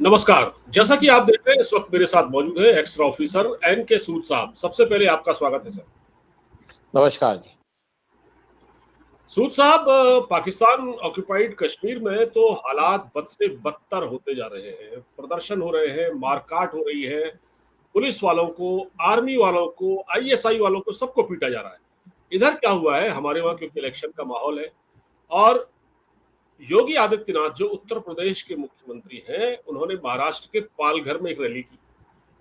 नमस्कार। जैसा कि आप देख रहे हैं इस वक्त मेरे साथ मौजूद है एक्स्ट्रा ऑफिसर एन के सूद साहब। सबसे पहले आपका स्वागत है सर। नमस्कार जी। सूद साहब, पाकिस्तान ऑक्यूपाइड कश्मीर में तो हालात बद से बदतर होते जा रहे हैं। प्रदर्शन हो रहे हैं, मारकाट हो रही है, पुलिस वालों को, आर्मी वालों को, आईएसआई वालों को, सबको पीटा जा रहा है। इधर क्या हुआ है, हमारे वहाँ क्योंकि इलेक्शन का माहौल है और योगी आदित्यनाथ जो उत्तर प्रदेश के मुख्यमंत्री हैं, उन्होंने महाराष्ट्र के पालघर में एक रैली की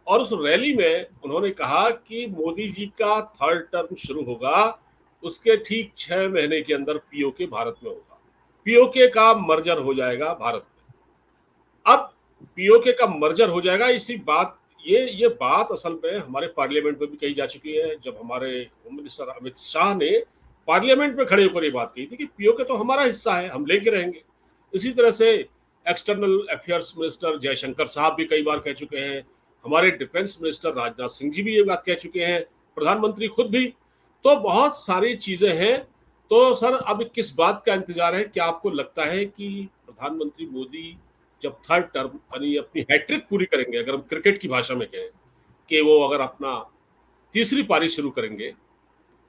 और उस रैली में उन्होंने कहा कि मोदी जी का थर्ड टर्म शुरू होगा, उसके ठीक 6 महीने के अंदर पीओके भारत में होगा। पीओके का मर्जर हो जाएगा भारत में। अब पीओके का मर्जर हो जाएगा, इसी बात ये बात असल में हमारे पार्लियामेंट में भी कही जा चुकी है। जब हमारे होम मिनिस्टर अमित शाह ने पार्लियामेंट में खड़े होकर ये बात कही थी कि पीओके तो हमारा हिस्सा है, हम लेके रहेंगे। इसी तरह से एक्सटर्नल अफेयर्स मिनिस्टर जयशंकर साहब भी कई बार कह चुके हैं, हमारे डिफेंस मिनिस्टर राजनाथ सिंह जी भी ये बात कह चुके हैं, प्रधानमंत्री खुद भी। तो बहुत सारी चीजें हैं। तो सर, अब किस बात का इंतजार है? क्या आपको लगता है कि प्रधानमंत्री मोदी जब थर्ड टर्म यानी अपनी हैट्रिक पूरी करेंगे, अगर हम क्रिकेट की भाषा में कहें कि वो अगर अपना तीसरी पारी शुरू करेंगे,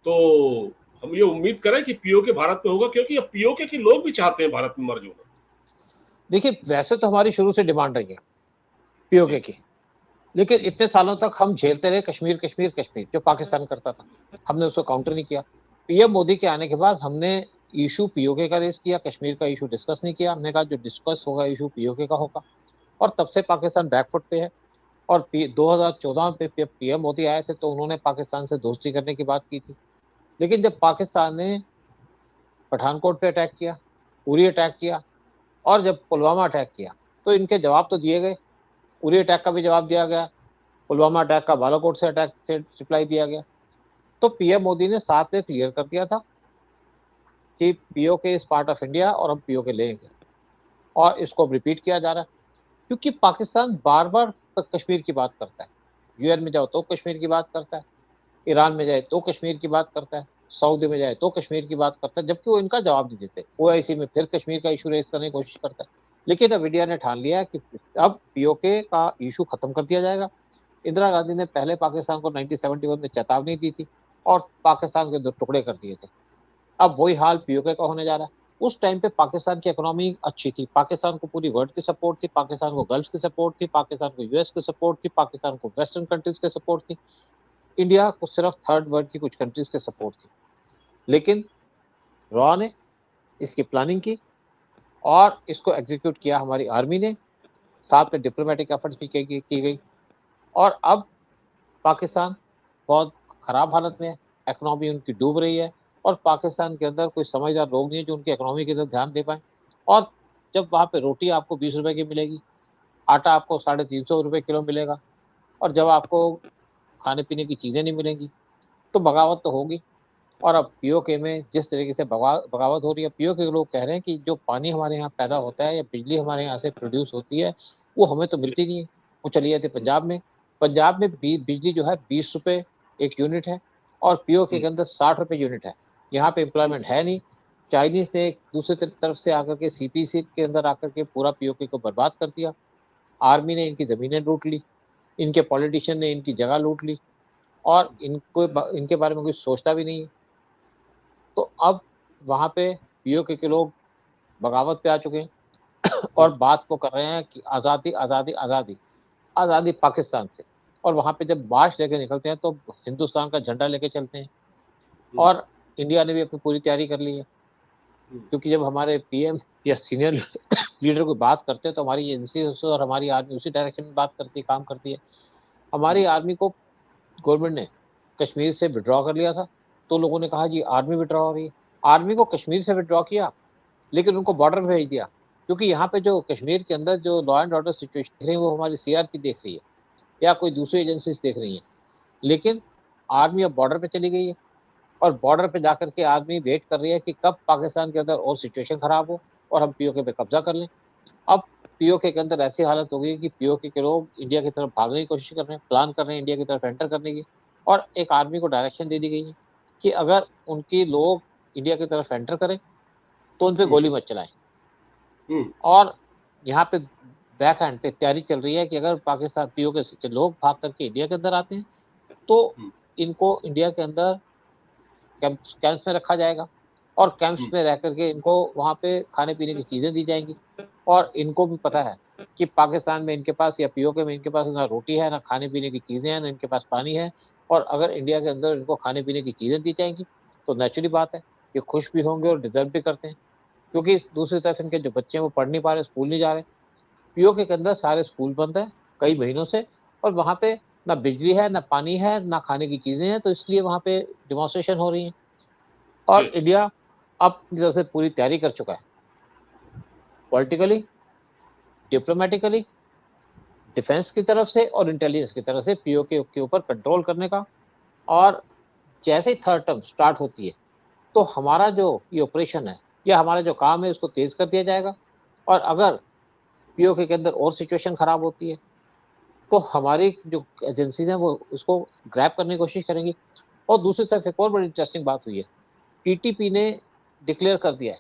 तो हम ये उम्मीद करें कि पीओके भारत में होगा? क्योंकि अब पीओके के लोग भी चाहते हैं भारत में मर्ज होना। देखिए, वैसे तो हमारी शुरू से डिमांड रही है पीओके जी। की, लेकिन इतने सालों तक हम झेलते रहे कश्मीर कश्मीर कश्मीर जो पाकिस्तान करता था। हमने उसको काउंटर नहीं किया। पीएम मोदी के आने के बाद हमने इशू पीओके का रेस किया, कश्मीर का इशू डिस्कस नहीं किया। हमने कहा जो डिस्कस होगा इशू पीओके का होगा, और तब से पाकिस्तान बैकफुट पे है। और 2014 में पीएम मोदी आए थे तो उन्होंने पाकिस्तान से दोस्ती करने की बात की थी, लेकिन जब पाकिस्तान ने पठानकोट पे अटैक किया, उरी अटैक किया, और जब पुलवामा अटैक किया, तो इनके जवाब तो दिए गए। उरी अटैक का भी जवाब दिया गया, पुलवामा अटैक का बालाकोट से अटैक से रिप्लाई दिया गया। तो पीएम मोदी ने साफ में क्लियर कर दिया था कि PoK is part of India और हम पीओके लेंगे, और इसको रिपीट किया जा रहा है। क्योंकि पाकिस्तान बार बार कश्मीर की बात करता है। यूएन में जाओ तो कश्मीर की बात करता है, ईरान में जाए तो कश्मीर की बात करता है, सऊदी में जाए तो कश्मीर की बात करता है, जबकि वो इनका जवाब नहीं देते। ओआईसी में फिर कश्मीर का इशू रेस करने की कोशिश करता है। लेकिन अब इंडिया ने ठान लिया है कि अब पीओके का इशू खत्म कर दिया जाएगा। इंदिरा गांधी ने पहले पाकिस्तान को 1971 में चेतावनी दी थी और पाकिस्तान के 2 टुकड़े कर दिए थे। अब वही हाल पीओके का होने जा रहा है। उस टाइम पे पाकिस्तान की इकोनॉमी अच्छी थी, पाकिस्तान को पूरी वर्ल्ड की सपोर्ट थी, पाकिस्तान को गल्फ की सपोर्ट थी, पाकिस्तान को यूएस की सपोर्ट थी, पाकिस्तान को वेस्टर्न कंट्रीज की सपोर्ट थी, इंडिया को सिर्फ थर्ड वर्ल्ड की कुछ कंट्रीज की सपोर्ट थी। लेकिन रॉ ने इसकी प्लानिंग की और इसको एग्जीक्यूट किया हमारी आर्मी ने, साथ में डिप्लोमेटिक एफर्ट्स भी की गई। और अब पाकिस्तान बहुत खराब हालत में है, इकोनॉमी उनकी डूब रही है, और पाकिस्तान के अंदर कोई समझदार लोग नहीं है जो उनकी इकोनॉमी की तरफ ध्यान दे पाए। और जब वहाँ पे रोटी आपको 20 रुपए की मिलेगी, आटा आपको 350 रुपए किलो मिलेगा, और जब आपको खाने पीने की चीज़ें नहीं मिलेंगी, तो बगावत तो होगी। और अब पीओके में जिस तरीके से बगावत हो रही है, पीओके के लोग कह रहे हैं कि जो पानी हमारे यहाँ पैदा होता है या बिजली हमारे यहाँ से प्रोड्यूस होती है, वो हमें तो मिलती नहीं है। वो चली जाती है पंजाब में। पंजाब में बिजली जो है 20 रुपए एक यूनिट है, और पीओके के अंदर 60 रुपए यूनिट है। यहाँ पे एम्प्लॉयमेंट है नहीं। चाइनीज ने दूसरी तरफ से आकर के सीपीसी के अंदर आकर के पूरा पीओके को बर्बाद कर दिया। आर्मी ने इनकी ज़मीनें लूट ली, इनके पॉलिटिशियन ने इनकी जगह लूट ली, और इनको इनके बारे में कुछ सोचता भी नहीं है। तो अब वहाँ पे पीओके के लोग बगावत पे आ चुके हैं और बात वो कर रहे हैं कि आज़ादी आज़ादी आज़ादी आज़ादी पाकिस्तान से। और वहाँ पे जब मार्च लेके निकलते हैं तो हिंदुस्तान का झंडा लेके चलते हैं। और इंडिया ने भी अपनी पूरी तैयारी कर ली है, क्योंकि जब हमारे पीएम या सीनियर लीडर को बात करते हैं तो हमारी एजेंसी और हमारी आर्मी उसी डायरेक्शन में बात करती है, काम करती है। हमारी आर्मी को गवर्नमेंट ने कश्मीर से विड्रॉ कर लिया था, तो लोगों ने कहा जी आर्मी विड्रॉ हो रही है। आर्मी को कश्मीर से विड्रॉ किया, लेकिन उनको बॉर्डर भेज दिया, क्योंकि यहाँ पे जो कश्मीर के अंदर जो लॉ एंड ऑर्डर सिचुएशन देख रही है वो हमारी सीआरपी देख रही है या कोई दूसरी एजेंसीज देख रही है। लेकिन आर्मी अब बॉर्डर पे चली गई है, और बॉर्डर पे जाकर के आर्मी वेट कर रही है कि कब पाकिस्तान के अंदर और सिचुएशन खराब हो और हम पीओके पे कब्जा कर लें। अब पीओके के अंदर ऐसी हालत हो गई कि पीओके के लोग इंडिया की तरफ भागने की कोशिश कर रहे हैं, प्लान कर रहे हैं इंडिया की तरफ एंटर करने की। और एक आर्मी को डायरेक्शन दे दी गई है कि अगर उनकी लोग इंडिया की तरफ एंटर करें तो उन पर गोली मत चलाएं। और यहाँ पे बैक हैंड पे तैयारी चल रही है कि अगर पाकिस्तान पीओके के लोग भाग करके इंडिया के अंदर आते हैं तो इनको इंडिया के अंदर कैंप्स में रखा जाएगा और कैंप्स में रह करके इनको वहाँ पे खाने पीने की चीज़ें दी जाएंगी। और इनको भी पता है कि पाकिस्तान में इनके पास या पीओके में इनके पास ना रोटी है, ना खाने पीने की चीज़ें हैं, ना इनके पास पानी है। और अगर इंडिया के अंदर इनको खाने पीने की चीज़ें दी जाएंगी तो नेचुरली बात है, ये खुश भी होंगे और डिजर्व भी करते हैं। क्योंकि दूसरी तरफ इनके जो बच्चे हैं वो पढ़ नहीं पा रहे, स्कूल नहीं जा रहे। पीओके के अंदर सारे स्कूल बंद हैं कई महीनों से, और वहाँ पे ना बिजली है, ना पानी है, ना खाने की चीज़ें हैं, तो इसलिए वहाँ पे डेमोंस्ट्रेशन हो रही हैं। जी, और इंडिया अपनी तरफ से पूरी तैयारी कर चुका है, पॉलिटिकली, डिप्लोमेटिकली, डिफेंस की तरफ से और इंटेलिजेंस की तरफ से पीओके के ऊपर कंट्रोल करने का। और जैसे ही थर्ड टर्म स्टार्ट होती है तो हमारा जो ये ऑपरेशन है या हमारा जो काम है उसको तेज कर दिया जाएगा। और अगर पीओके के अंदर और सिचुएशन खराब होती है तो हमारी जो एजेंसीज हैं वो उसको ग्रैब करने की कोशिश करेंगी। और दूसरी तरफ एक और बड़ी इंटरेस्टिंग बात हुई है, टीटीपी ने डिक्लेयर कर दिया है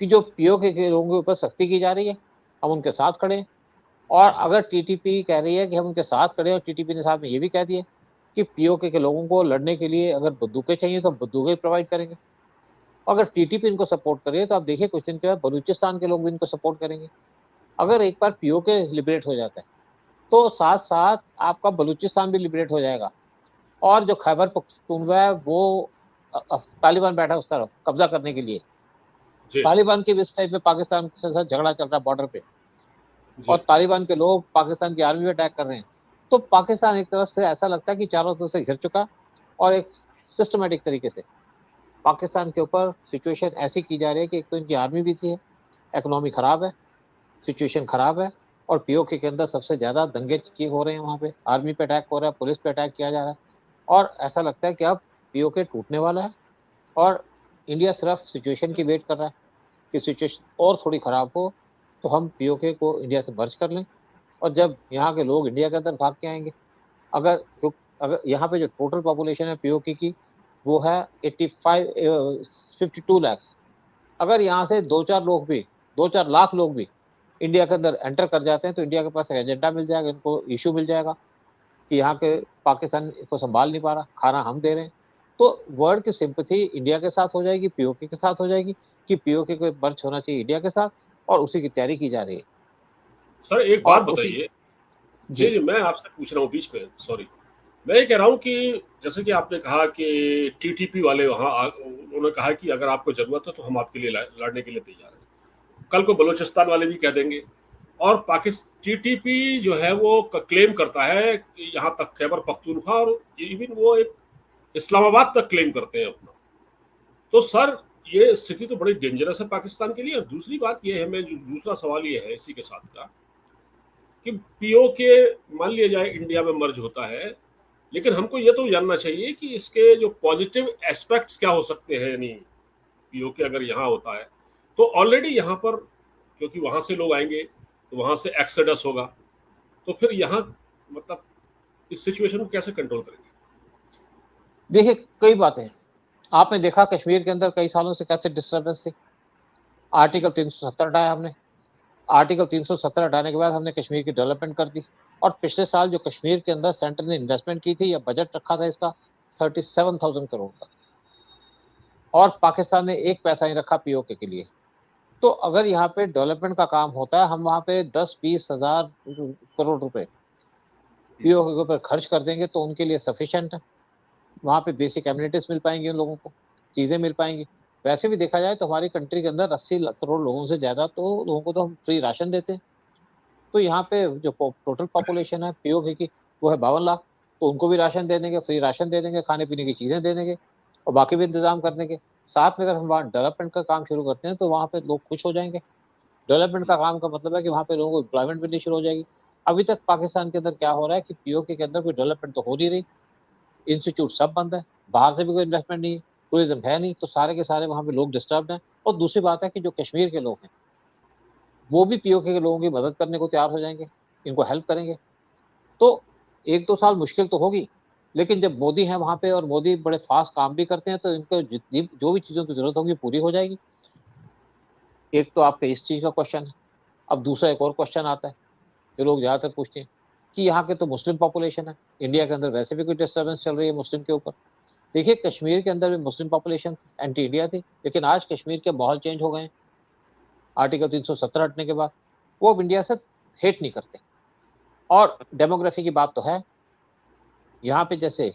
कि जो पीओके के लोगों के ऊपर सख्ती की जा रही है, हम उनके साथ खड़े हैं। और अगर टीटीपी कह रही है कि हम उनके साथ खड़े हैं, और टीटीपी ने साथ में ये भी कह दिया कि पीओके के लोगों को लड़ने के लिए अगर बंदूकें चाहिए तो हम बंदूकें प्रोवाइड करेंगे। अगर टीटीपी इनको सपोर्ट करे तो आप देखिए कुछ दिन के बाद बलूचिस्तान के लोग भी इनको सपोर्ट करेंगे। अगर एक बार पीओके लिबरेट हो जाता है तो साथ साथ आपका बलूचिस्तान भी लिबरेट हो जाएगा। और जो खैबर पख्तूनख्वा है वो तालिबान बैठा है उस तरफ कब्जा करने के लिए। जी, तालिबान के भी इस टाइप में पाकिस्तान के साथ झगड़ा चल रहा है बॉर्डर पे, और जी। तालिबान के लोग पाकिस्तान की आर्मी पे अटैक कर रहे हैं। तो पाकिस्तान एक तरफ से ऐसा लगता है कि चारों तरफ से घिर चुका, और एक सिस्टमेटिक तरीके से पाकिस्तान के ऊपर सिचुएशन ऐसी की जा रही है कि एक तो इनकी आर्मी भी है, इकोनॉमी खराब है, सिचुएशन खराब है, और पीओके के अंदर सबसे ज़्यादा दंगे हो रहे हैं। वहाँ पे आर्मी पे अटैक हो रहा है, पुलिस पे अटैक किया जा रहा है, और ऐसा लगता है कि अब पीओके टूटने वाला है। और इंडिया सिर्फ सिचुएशन की वेट कर रहा है कि सिचुएशन और थोड़ी खराब हो तो हम पीओके को इंडिया से मर्ज कर लें। और जब यहाँ के लोग इंडिया के अंदर भाग के आएंगे, अगर अगर यहाँ पे जो टोटल पॉपुलेशन है पीओके की वो है 52 लाख। अगर यहाँ से 2-4 लाख लोग भी इंडिया के अंदर एंटर कर जाते हैं तो इंडिया के पास एक एजेंडा मिल जाएगा, इनको इशू मिल जाएगा कि यहाँ के पाकिस्तान को संभाल नहीं पा रहा, खाना हम दे रहे हैं। तो वर्ल्ड की सिंपैथी इंडिया के साथ हो जाएगी, पीओके के साथ हो जाएगी कि पीओके को मर्ज होना चाहिए इंडिया के साथ, और उसी की तैयारी की जा रही है। सर एक और बात उसी बताइए। जी, जी जी, मैं आपसे पूछ रहा हूँ बीच में, सॉरी। मैं ये कह रहा हूँ कि जैसे कि आपने कहा कि टीटीपी वाले वहाँ उन्होंने कहा कि अगर आपको ज़रूरत है तो हम आपके लिए लड़ने के लिए तैयार हैं। कल को बलूचिस्तान वाले भी कह देंगे। और पाकिस टीटीपी जो है वो क्लेम करता है कि यहाँ तक खैबर पख्तूनख्वा, और इवन वो एक इस्लामाबाद तक क्लेम करते हैं अपना। तो सर ये स्थिति तो बड़ी डेंजरस है पाकिस्तान के लिए। और दूसरी बात ये है, मैं जो दूसरा सवाल ये है इसी के साथ का, कि पीओके मान लिया जाए इंडिया में मर्ज होता है, लेकिन हमको ये तो जानना चाहिए कि इसके जो पॉजिटिव एस्पेक्ट्स क्या हो सकते हैं। यानी पीओके अगर यहाँ होता है तो ऑलरेडी यहाँ पर, क्योंकि वहां से लोग आएंगे तो वहां से एक्सोडस होगा, तो फिर यहाँ मतलब इस सिचुएशन को कैसे कंट्रोल करेंगे? देखिए कई बातें हैं। आपने देखा कश्मीर के अंदर कई सालों से कैसे डिस्टर्बेंस थी। जी, आर्टिकल 370 हटाया हमने। आर्टिकल 370 हटाने के बाद हमने कश्मीर की डेवलपमेंट कर दी। और पिछले साल जो कश्मीर के अंदर सेंटर ने इन्वेस्टमेंट की थी या बजट रखा था इसका 37,000 करोड़ का, और पाकिस्तान ने एक पैसा नहीं रखा पीओके के लिए। तो अगर यहाँ पे डेवलपमेंट का काम होता है, हम वहाँ पे 10-20 हजार करोड़ रुपए पीओके के ऊपर खर्च कर देंगे तो उनके लिए सफिशिएंट है। वहाँ पे बेसिक एमिनिटीज मिल पाएंगी उन लोगों को, चीज़ें मिल पाएंगी। वैसे भी देखा जाए तो हमारी कंट्री के अंदर 80 करोड़ लोगों से ज़्यादा तो लोगों को तो हम फ्री राशन देते हैं। तो यहाँ पे जो टोटल पॉपुलेशन है पीओके की वो है 52 लाख। तो उनको भी राशन दे देंगे, फ्री राशन दे देंगे, खाने पीने की चीज़ें दे देंगे, और बाकी भी इंतजाम कर देंगे। साथ में अगर हम वहाँ डेवलपमेंट का काम शुरू करते हैं तो वहाँ पे लोग खुश हो जाएंगे। डेवलपमेंट का काम का मतलब है कि वहाँ पे लोगों को एम्प्लॉयमेंट मिलनी शुरू हो जाएगी। अभी तक पाकिस्तान के अंदर क्या हो रहा है कि पीओके के अंदर कोई डेवलपमेंट तो हो नहीं रही, इंस्टीट्यूट सब बंद है, बाहर से भी कोई इन्वेस्टमेंट नहीं है, टूरिज्म है नहीं, तो सारे के सारे वहाँ पे लोग डिस्टर्ब हैं। और दूसरी बात है कि जो कश्मीर के लोग हैं वो भी पीओके के लोगों की मदद करने को तैयार हो जाएंगे, इनको हेल्प करेंगे। तो 1-2 साल मुश्किल तो होगी, लेकिन जब मोदी हैं वहाँ पे और मोदी बड़े फास्ट काम भी करते हैं तो इनको जितनी जो भी चीज़ों की ज़रूरत होगी पूरी हो जाएगी। एक तो आपके इस चीज़ का क्वेश्चन है। अब दूसरा एक और क्वेश्चन आता है जो लोग ज़्यादातर पूछते हैं कि यहाँ के तो मुस्लिम पॉपुलेशन है, इंडिया के अंदर वैसे भी कोई डिस्टर्बेंस चल रही है मुस्लिम के ऊपर। देखिए कश्मीर के अंदर भी मुस्लिम पॉपुलेशन थी, एंटी इंडिया थी, लेकिन आज कश्मीर के माहौल चेंज हो गए हैं आर्टिकल 370 हटने के बाद। वो अब इंडिया से हेट नहीं करते। और डेमोग्राफी की बात तो है, यहाँ पे जैसे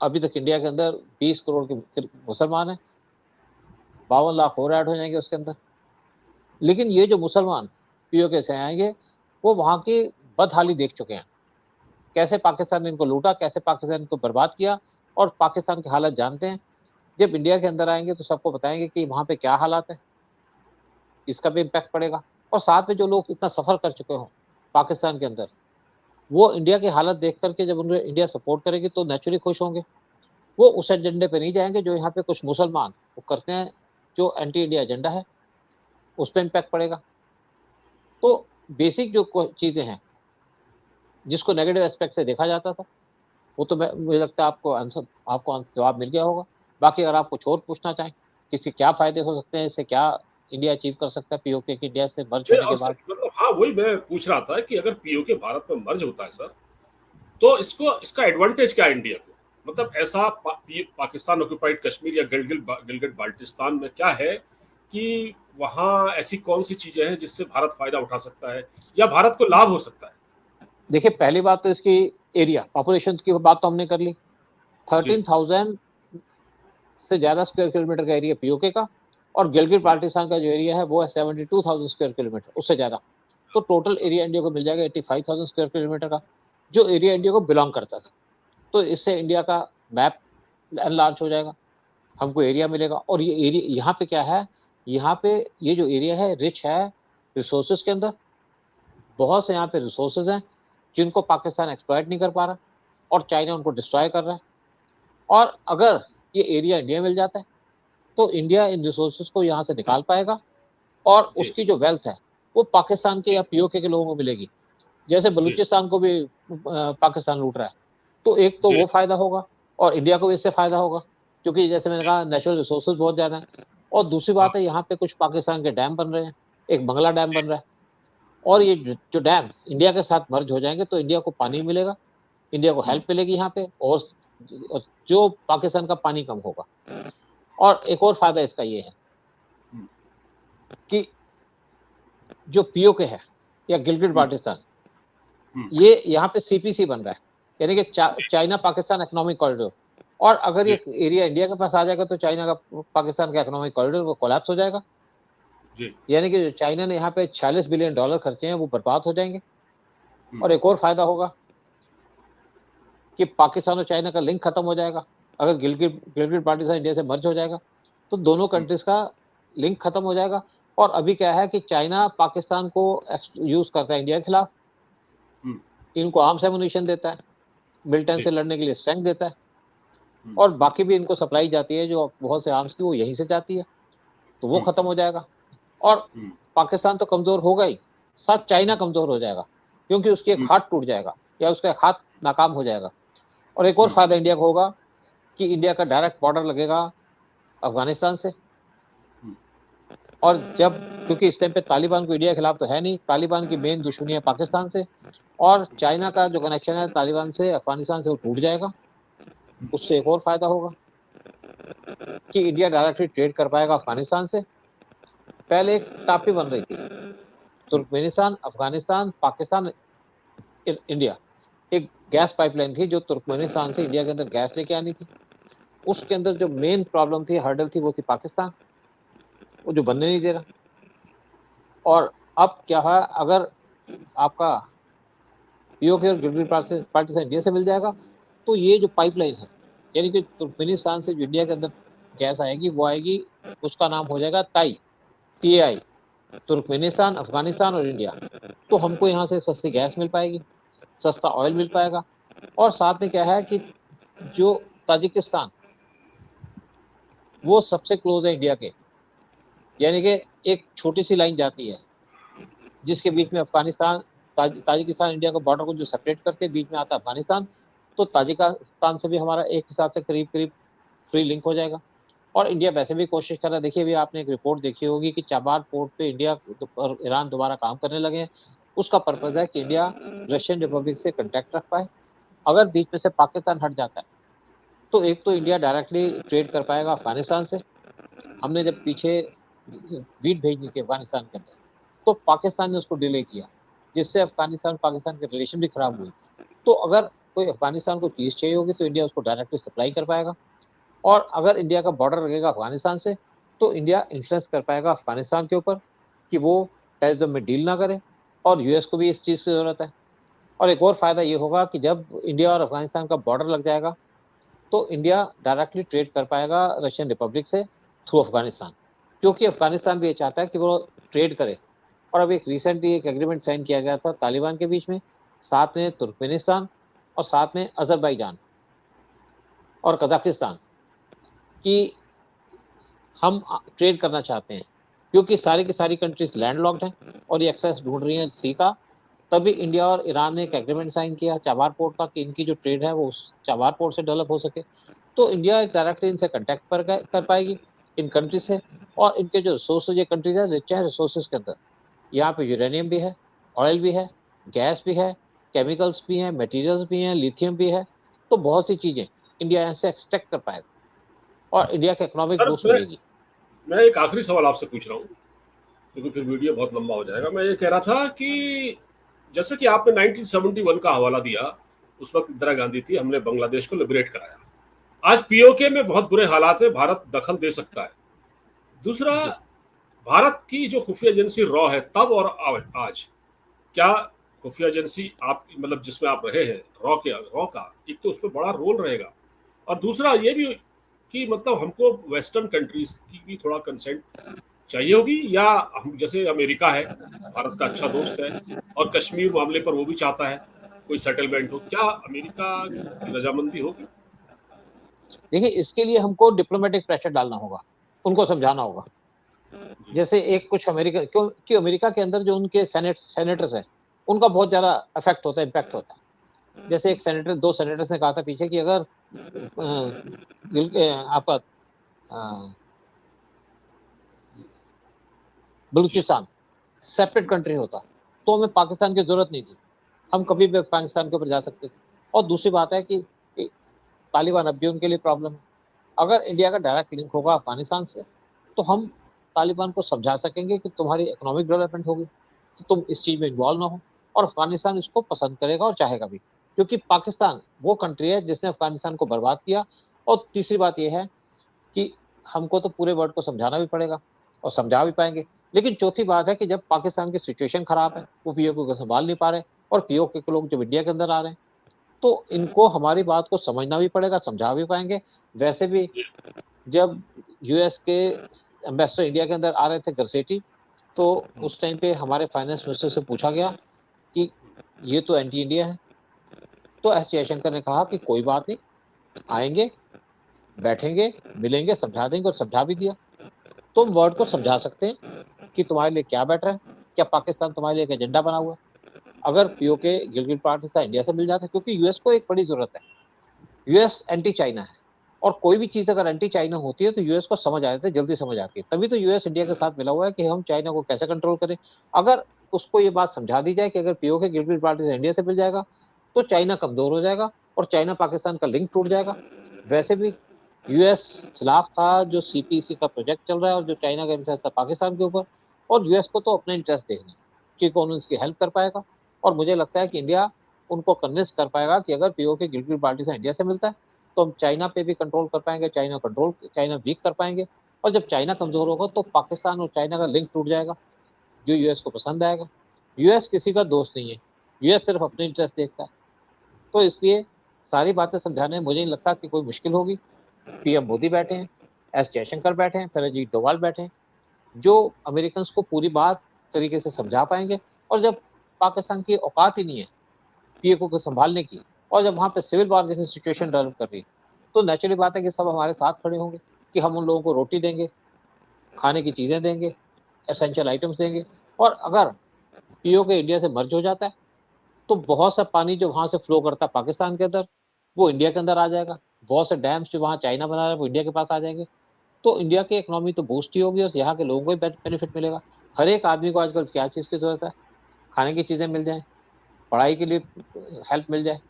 अभी तक इंडिया के अंदर 20 करोड़ के मुसलमान हैं, 52 लाख और ऐड हो जाएंगे उसके अंदर। लेकिन ये जो मुसलमान पीओके से आएंगे वो वहाँ की बदहाली देख चुके हैं, कैसे पाकिस्तान ने इनको लूटा, कैसे पाकिस्तान इनको बर्बाद किया, और पाकिस्तान की हालत जानते हैं। जब इंडिया के अंदर आएंगे तो सबको बताएंगे कि वहाँ पे क्या हालात है, इसका भी इम्पैक्ट पड़ेगा। और साथ में जो लोग इतना सफ़र कर चुके हों पाकिस्तान के अंदर, वो इंडिया की हालत देख करके जब उन्हें इंडिया सपोर्ट करेगी तो नेचुरली खुश होंगे। वो उस एजेंडे पे नहीं जाएंगे जो यहाँ पे कुछ मुसलमान वो करते हैं, जो एंटी इंडिया एजेंडा है उस पर इम्पैक्ट पड़ेगा। तो बेसिक जो चीज़ें हैं जिसको नेगेटिव एस्पेक्ट से देखा जाता था, वो तो मुझे लगता है आपको जवाब मिल गया होगा। बाकी अगर आप कुछ और पूछना चाहें किसी क्या फ़ायदे हो सकते हैं, इससे क्या इंडिया अचीव कर सकता है पीओके की इंडिया से मर्ज जी, होने के और सर बाद। मतलब हाँ, वही मैं पूछ रहा था कि अगर पीओके भारत में मर्ज होता है सर, तो इसका एडवांटेज क्या है इंडिया को? मतलब ऐसा पाकिस्तान ऑक्युपाइड कश्मीर या गिलगिट बाल्टिस्तान में क्या है कि वहाँ ऐसी कौन सी चीजें हैं जिससे भारत फायदा उठा सकता है या भारत को लाभ हो सकता है? देखिए पहली बात तो इसकी एरिया पॉपुलेशन की बात तो हमने कर ली। जी, 13,000 से ज़्यादा स्क्वायर किलोमीटर का एरिया पीओके का, और गिलगिट बाल्टिस्तान का जो एरिया है वो है 72,000 स्क्वायर किलोमीटर, उससे ज़्यादा। तो टोटल एरिया इंडिया को मिल जाएगा 85,000 स्क्वायर किलोमीटर का, जो एरिया इंडिया को बिलोंग करता था। तो इससे इंडिया का मैप एनलार्ज हो जाएगा, हमको एरिया मिलेगा। और ये एरिया यहाँ पे क्या है, यहाँ पे ये जो एरिया है रिच है रिसोर्सेज के अंदर, बहुत से यहाँ पे रिसोर्सेज हैं जिनको पाकिस्तान एक्सप्लॉइट नहीं कर पा रहा और चाइना उनको डिस्ट्रॉय कर रहा है। और अगर ये एरिया इंडिया मिल जाता है तो इंडिया इन रिसोर्सेज को यहाँ से निकाल पाएगा, और जी, उसकी जो वेल्थ है वो पाकिस्तान के या पीओके के लोगों को मिलेगी। जैसे जी, बलूचिस्तान को भी पाकिस्तान लूट रहा है, तो एक तो जी, वो फायदा होगा और इंडिया को भी इससे फायदा होगा, क्योंकि जैसे मैंने कहा नेचुरल रिसोर्सेज बहुत ज़्यादा हैं। और दूसरी हाँ, बात है यहाँ पे कुछ पाकिस्तान के डैम बन रहे हैं, एक बंगला डैम जी, बन रहा है, और ये जो डैम इंडिया के साथ मर्ज हो जाएंगे तो इंडिया को पानी मिलेगा, इंडिया को हुँ, हेल्प मिलेगी यहाँ पे, और जो पाकिस्तान का पानी कम होगा। और एक और फायदा इसका ये है हुँ, कि जो पीओके है या गिलगिट हुँ, बाल्टिस्तान, हुँ, ये यहाँ पे सीपीसी बन रहा है, यानी कि जी, चाइना पाकिस्तान इकोनॉमिक कॉरिडोर। और अगर ये जी, एरिया इंडिया के पास आ जाएगा तो चाइना का पाकिस्तान का इकोनॉमिक कॉरिडोर वो कोलैप्स हो जाएगा। जी, यानी कि जो चाइना ने यहाँ पे $46 बिलियन खर्चे हैं वो बर्बाद हो जाएंगे। हुँ, और एक और फायदा होगा कि पाकिस्तान और चाइना का लिंक खत्म हो जाएगा। अगर गिलगिट गिलगिट बाल्टिस्तान इंडिया से मर्ज हो जाएगा तो दोनों हुँ, कंट्रीज का लिंक खत्म हो जाएगा। और अभी क्या है कि चाइना पाकिस्तान को यूज करता है इंडिया के खिलाफ, हुँ, इनको आर्म्स एमुनिशन देता है, मिलिटेंट से जी, लड़ने के लिए स्ट्रेंथ देता है, हुँ, और बाकी भी इनको सप्लाई जाती है जो बहुत से आर्म्स की वो यहीं से जाती है, तो वो हुँ, खत्म हो जाएगा। और हुँ, पाकिस्तान तो कमजोर होगा ही, साथ चाइना कमजोर हो जाएगा, क्योंकि उसकी एक हुँ, हाथ टूट जाएगा या उसका एक हाथ नाकाम हो जाएगा। और एक और हुँ, फायदा इंडिया को होगा कि इंडिया का डायरेक्ट बॉर्डर लगेगा अफगानिस्तान से। हुँ, और जब क्योंकि इस टाइम पे तालिबान को इंडिया के खिलाफ तो है नहीं, तालिबान की मेन दुश्मनी है पाकिस्तान से, और चाइना का जो कनेक्शन है तालिबान से अफगानिस्तान से वो टूट जाएगा। उससे एक और फायदा होगा कि इंडिया डायरेक्टली ट्रेड कर पाएगा अफगानिस्तान से। पहले एक टापी बन रही थी, हुँ, तुर्कमेनिस्तान अफगानिस्तान पाकिस्तान इंडिया, एक गैस पाइपलाइन थी जो तुर्कमेनिस्तान से इंडिया के अंदर गैस लेके आनी थी। उसके अंदर जो मेन प्रॉब्लम थी, हर्डल थी, वो थी पाकिस्तान, वो जो बनने नहीं दे रहा। और अब क्या है, अगर आपका पीओके और गिलगिट पार्टिशन इंडिया से मिल जाएगा तो ये जो पाइपलाइन है, यानी कि तुर्कमेनिस्तान से जो इंडिया के अंदर गैस आएगी वो आएगी, उसका नाम हो जाएगा ताई, TAI, तुर्कमेनिस्तान अफगानिस्तान और इंडिया। तो हमको यहाँ से सस्ती गैस मिल पाएगी, सस्ता ऑयल मिल पाएगा। और साथ में क्या है कि जो ताजिकिस्तान वो सबसे क्लोज है इंडिया के, यानी कि एक छोटी सी लाइन जाती है जिसके बीच में अफगानिस्तान ताजिकिस्तान इंडिया का बॉर्डर को जो सेपरेट करते हैं, बीच में आता है अफगानिस्तान। तो ताजिकिस्तान से भी हमारा एक हिसाब से करीब करीब फ्री लिंक हो जाएगा। और इंडिया वैसे भी कोशिश कर रहा है। देखिए, अभी आपने एक रिपोर्ट देखी होगी कि चाबार पोर्ट पे इंडिया और ईरान दोबारा काम करने लगे हैं। उसका पर्पज़ है कि इंडिया रशियन रिपब्लिक से कॉन्टैक्ट रख पाए। अगर बीच में से पाकिस्तान हट जाता है, तो एक तो इंडिया डायरेक्टली ट्रेड कर पाएगा अफ़गानिस्तान से। हमने जब पीछे वीट भेजी थी अफ़गानिस्तान के अंदर, तो पाकिस्तान ने उसको डिले किया, जिससे अफ़गानिस्तान-पाकिस्तान के रिलेशन भी खराब हुए। तो अगर कोई अफ़गानिस्तान को चीज़ चाहिए होगी, तो इंडिया उसको डायरेक्टली सप्लाई कर पाएगा। और अगर इंडिया का बॉर्डर लगेगा अफ़गानिस्तान से, तो इंडिया इन्फ्लुएंस कर पाएगा अफ़गानिस्तान के ऊपर कि वो टेररिज़्म में डील ना करे, और यूएस को भी इस चीज़ की ज़रूरत है। और एक और फ़ायदा ये होगा कि जब इंडिया और अफ़गानिस्तान का बॉर्डर लग जाएगा, तो इंडिया डायरेक्टली ट्रेड कर पाएगा रशियन रिपब्लिक से थ्रू अफ़गानिस्तान, क्योंकि अफ़गानिस्तान भी ये चाहता है कि वो ट्रेड करे। और अभी एक रिसेंटली एक एग्रीमेंट साइन किया गया था तालिबान के बीच में, साथ में तुर्कमेनिस्तान और साथ में अज़रबैजान और कज़ाकिस्तान कि हम ट्रेड करना चाहते हैं, क्योंकि सारी की सारी कंट्रीज़ लैंडलॉक्ड हैं और ये एक्सेस ढूँढ रही हैं सी का। तभी इंडिया और ईरान ने एक एग्रीमेंट साइन किया चाबार पोर्ट का कि इनकी जो ट्रेड है वो उस चाबार पोर्ट से डेवलप हो सके। तो इंडिया डायरेक्टली इनसे कॉन्टैक्ट कर पाएगी इन कंट्री से, और इनके जो रिसोर्सेज़ ये कंट्रीज़ हैं रिच हैं रिसोर्सेज़ के अंदर। यहाँ पे यूरेनियम भी है, ऑयल भी है, गैस भी है, केमिकल्स भी हैं, मटेरियल्स भी हैं, लिथियम भी है। तो बहुत सी चीज़ें इंडिया यहाँ से एक्सट्रैक्ट कर पाएगा और इंडिया को इकोनॉमिक सर, बूस्ट मिलेगी। मैं एक आखिरी सवाल आपसे पूछ रहा हूँ, क्योंकि फिर वीडियो बहुत लंबा हो जाएगा। मैं ये कह रहा था कि जैसे कि आपने 1971 का हवाला दिया, उस वक्त इंदिरा गांधी थी, हमने बांग्लादेश को लिबरेट कराया। आज पीओके में बहुत बुरे हालात है, भारत दखल दे सकता है। दूसरा, जी। भारत की जो खुफिया एजेंसी रॉ है तब और आज, क्या खुफिया एजेंसी आप मतलब जिसमें आप रहे हैं, रॉ का एक तो उसमें बड़ा रोल रहेगा, और दूसरा ये भी कि मतलब हमको वेस्टर्न कंट्रीज की भी थोड़ा कंसेंट चाहिए होगी, या हम जैसे अमेरिका है, भारत का अच्छा दोस्त है, और कश्मीर मामले पर वो भी चाहता है कोई सेटलमेंट हो, क्या अमेरिका की रजामंदी होगी? देखिए, इसके लिए हमको डिप्लोमेटिक प्रेशर डालना होगा, उनको समझाना होगा। जी। जैसे एक कुछ अमेरिका, क्योंकि अमेरिका के अंदर जो उनके सेनेटर्स हैं, उनका बहुत ज़्यादा इफ़ेक्ट होता है, इम्पैक्ट होता है। जैसे एक सेनेटर 2 सेनेटर्स ने कहा था पीछे कि अगर आपका जी। बलूचिस्तान सेपरेट कंट्री होता, तो हमें पाकिस्तान की ज़रूरत नहीं थी। हम कभी भी अफ़गानिस्तान के ऊपर जा सकते थे। और दूसरी बात है कि तालिबान अब भी उनके लिए प्रॉब्लम है। अगर इंडिया का डायरेक्ट लिंक होगा अफ़गानिस्तान से, तो हम तालिबान को समझा सकेंगे कि तुम्हारी इकोनॉमिक डेवलपमेंट होगी, तो तुम इस चीज़ में इन्वॉल्व ना हो, और अफ़गानिस्तान इसको पसंद करेगा और चाहेगा भी। क्योंकि पाकिस्तान वो कंट्री है जिसने अफ़गानिस्तान को बर्बाद किया। और तीसरी बात ये है कि हमको तो पूरे वर्ल्ड को समझाना भी पड़ेगा और समझा भी पाएँगे। लेकिन चौथी बात है कि जब पाकिस्तान की सिचुएशन खराब है, वो पीओके को संभाल नहीं पा रहे, और पीओके के लोग जब इंडिया के अंदर आ रहे हैं, तो इनको हमारी बात को समझना भी पड़ेगा, समझा भी पाएँगे। वैसे भी जब यूएस के एम्बेसडर इंडिया के अंदर आ रहे थे घरसेटी, तो उस टाइम पे हमारे फाइनेंस मिनिस्टर से पूछा गया कि ये तो एंटी इंडिया है। तो एस जयशंकर ने कहा कि कोई बात नहीं, आएँगे, बैठेंगे, मिलेंगे, समझा देंगे, और समझा भी दिया। तुम वर्ल्ड को समझा सकते हैं कि तुम्हारे लिए क्या बेटर है, क्या पाकिस्तान तुम्हारे लिए एक एजेंडा बना हुआ है। अगर पीओके गिलगिट बाल्टिस्तान इंडिया से मिल जाता है, क्योंकि यूएस को एक बड़ी ज़रूरत है। यूएस एंटी चाइना है, और कोई भी चीज़ अगर एंटी चाइना होती है तो यूएस को समझ आ जाती है, जल्दी समझ आती है। तभी तो यूएस इंडिया के साथ मिला हुआ है कि हम चाइना को कैसे कंट्रोल करें। अगर उसको ये बात समझा दी जाए कि अगर पीओके गिलगिट बाल्टिस्तान इंडिया से मिल जाएगा, तो चाइना कमज़ोर हो जाएगा और चाइना पाकिस्तान का लिंक टूट जाएगा। वैसे भी यूएस खिलाफ था जो सीपीसी का प्रोजेक्ट चल रहा है, और जो चाइना का इंटरेस्ट था पाकिस्तान के ऊपर, और यूएस को तो अपना इंटरेस्ट देखना है कि कौन उसकी हेल्प कर पाएगा। और मुझे लगता है कि इंडिया उनको कन्विंस कर पाएगा कि अगर पीओके गिलगिट बाल्टिस्तान इंडिया से मिलता है, तो हम चाइना पे भी कंट्रोल कर पाएँगे, चाइना वीक कर पाएँगे। और जब चाइना कमज़ोर होगा, तो पाकिस्तान और चाइना का लिंक टूट जाएगा, जो यूएस को पसंद आएगा। यूएस किसी का दोस्त नहीं है, यूएस सिर्फ़ अपने इंटरेस्ट देखता है। तो इसलिए सारी बातें समझाने में मुझे नहीं लगता कि कोई मुश्किल होगी। पीएम मोदी बैठे हैं, एस जयशंकर बैठे हैं, फिर अजीत डोभाल बैठे हैं, जो अमेरिकन्स को पूरी बात तरीके से समझा पाएँगे। और जब पाकिस्तान की औकात ही नहीं है पीओके को संभालने की, और जब वहाँ पे सिविल वॉर जैसी सिचुएशन डेवलप कर रही है, तो नेचुरली बात है कि सब हमारे साथ खड़े होंगे कि हम उन लोगों को रोटी देंगे, खाने की चीज़ें देंगे, एसेंशियल आइटम्स देंगे। और अगर पीओके इंडिया से मर्ज हो जाता है, तो बहुत सा पानी जो वहाँ से फ्लो करता है पाकिस्तान के अंदर, वो इंडिया के अंदर आ जाएगा। बहुत से डैम्स जो वहाँ चाइना बना रहा है, वो इंडिया के पास आ जाएँगे। तो इंडिया की इकोनॉमी तो बूस्ट ही होगी और यहाँ के लोगों को भी बेनिफिट मिलेगा। हर एक आदमी को आजकल क्या चीज़ की ज़रूरत है? खाने की चीज़ें मिल जाएँ, पढ़ाई के लिए हेल्प मिल जाए,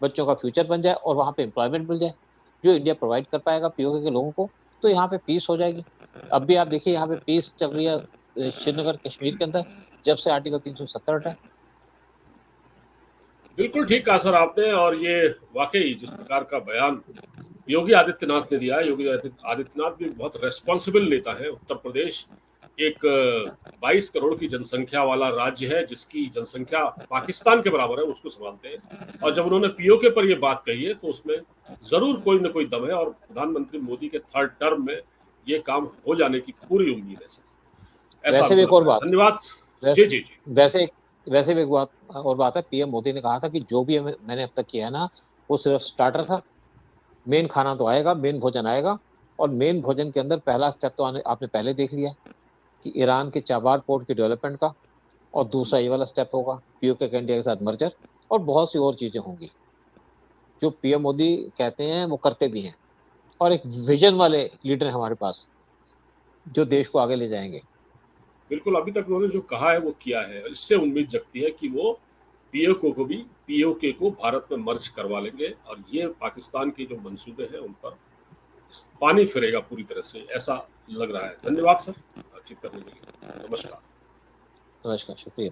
बच्चों का फ्यूचर बन जाए और वहाँ पे एम्प्लॉयमेंट मिल जाए, जो इंडिया प्रोवाइड कर पाएगा पीओके के लोगों को, तो यहाँ पे पीस हो जाएगी। अब भी आप देखिए यहाँ पे पीस चल रही है श्रीनगर कश्मीर के अंदर, जब से आर्टिकल 370 हटा है। बिल्कुल ठीक कहा सर आपने, और ये वाक़ई जिस प्रकार का बयान योगी आदित्यनाथ ने दिया है, योगी आदित्यनाथ भी बहुत रिस्पॉन्सिबल नेता है। उत्तर प्रदेश एक 22 करोड़ की जनसंख्या वाला राज्य है, जिसकी जनसंख्या पाकिस्तान के बराबर है, उसको संभालते हैं। और जब उन्होंने पीओके पर ये बात कही है तो उसमें ज़रूर कोई न कोई दम है, और प्रधानमंत्री मोदी के थर्ड टर्म में ये काम हो जाने की पूरी उम्मीद है सर, ऐसा वैसे भी हमको एक और लगता है। बात धन्यवाद। जी, वैसे जी, जी। वैसे वैसे भी एक बात और बात है, पीएम मोदी ने कहा था कि जो भी मैंने अब तक किया है ना, वो सिर्फ स्टार्टर था। मेन खाना तो आएगा, मेन भोजन आएगा, और मेन भोजन के अंदर पहला स्टेप तो आपने पहले देख लिया कि ईरान के चाबार पोर्ट की डेवलपमेंट का, और दूसरा ये वाला स्टेप होगा पीओके का इंडिया के साथ मर्जर, और बहुत सी और चीजें होंगी जो पीएम मोदी कहते हैं वो करते भी हैं, और एक विजन वाले लीडर हैं हमारे पास जो देश को आगे ले जाएंगे। बिल्कुल, अभी तक उन्होंने जो कहा है वो किया है, और इससे उम्मीद जगती है कि वो पीओके को भारत में मर्ज करवा लेंगे, और ये पाकिस्तान के जो मंसूबे हैं उन पर पानी फिरेगा पूरी तरह से, ऐसा लग रहा है। धन्यवाद सर बातचीत करने के लिए। नमस्कार। नमस्कार, शुक्रिया।